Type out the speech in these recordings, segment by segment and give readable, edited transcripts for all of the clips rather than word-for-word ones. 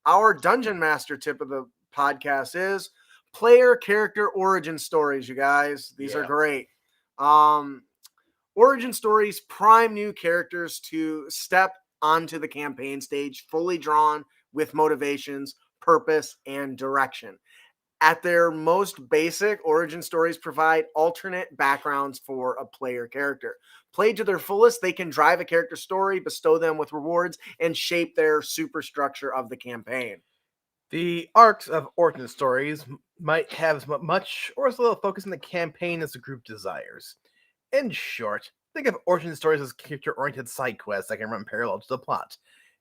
our Dungeon Master tip of the podcast is player character origin stories, you guys. These are great. Origin stories prime new characters to step onto the campaign stage, fully drawn with motivations, purpose, and direction. At their most basic, origin stories provide alternate backgrounds for a player character. Played to their fullest, they can drive a character story, bestow them with rewards, and shape their superstructure of the campaign. The arcs of origin stories might have as much or as little focus on the campaign as the group desires. In short, think of origin stories as character-oriented side quests that can run parallel to the plot,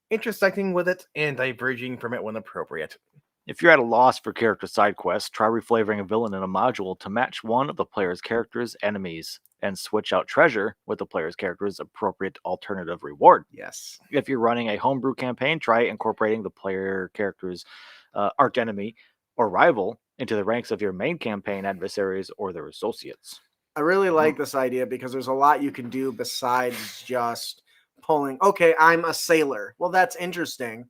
intersecting with it and diverging from it when appropriate. If you're at a loss for character side quests, try reflavoring a villain in a module to match one of the player's character's enemies, and switch out treasure with the player's character's appropriate alternative reward. Yes. If you're running a homebrew campaign, try incorporating the player character's arch enemy or rival into the ranks of your main campaign adversaries or their associates. I really like this idea because there's a lot you can do besides just pulling, okay, I'm a sailor. Well, that's interesting,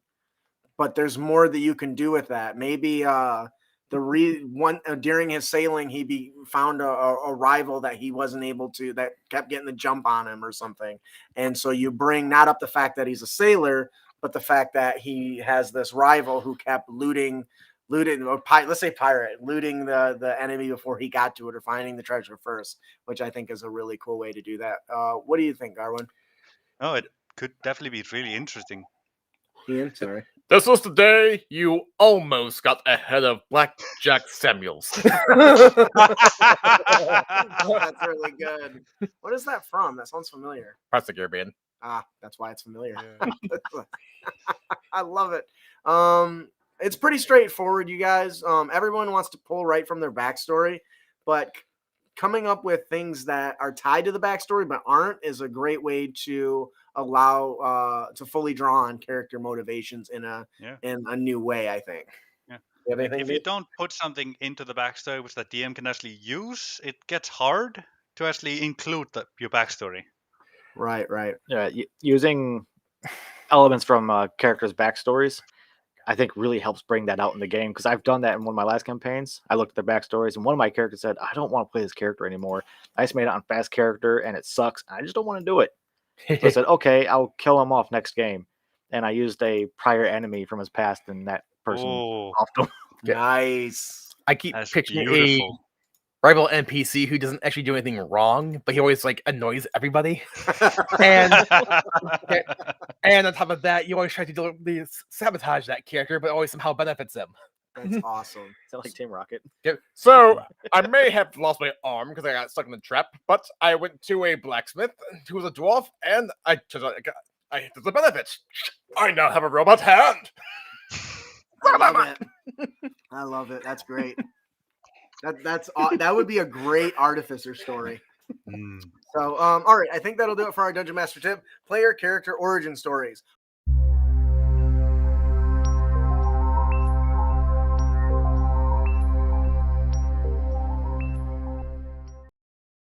but there's more that you can do with that. Maybe during his sailing, he found a rival that he wasn't able to, that kept getting the jump on him or something. And so you bring not up the fact that he's a sailor, but the fact that he has this rival who kept looting, let's say pirate, looting the enemy before he got to it, or finding the treasure first, which I think is a really cool way to do that. What do you think, Garwin? Oh, it could definitely be really interesting. Ian, sorry. This was the day you almost got ahead of Blackjack Samuels. That's really good. What is that from? That sounds familiar. Parts of the Caribbean. Ah, that's why it's familiar. I love it. It's pretty straightforward, you guys. Everyone wants to pull right from their backstory, but coming up with things that are tied to the backstory but aren't is a great way to allow to fully draw on character motivations in a new way, I think. Yeah. If you don't put something into the backstory which the DM can actually use, it gets hard to actually include your backstory. Right. Yeah, using elements from characters' backstories, I think really helps bring that out in the game, because I've done that in one of my last campaigns. I looked at their backstories, and one of my characters said, I don't want to play this character anymore. I just made it on fast character, and it sucks. I just don't want to do it. So I said, okay, I'll kill him off next game. And I used a prior enemy from his past, and that person offed him. Nice. I keep That's picturing beautiful. a rival NPC who doesn't actually do anything wrong, but he always annoys everybody. and on top of that, you always try to sabotage that character, but always somehow benefits him. That's awesome. Sound like Team Rocket. Yeah. So I may have lost my arm because I got stuck in the trap, but I went to a blacksmith who was a dwarf, and I did the benefit. I now have a robot hand. I love it. That's great. That would be a great artificer story. So, all right, I think that'll do it for our Dungeon Master tip. Player character origin stories.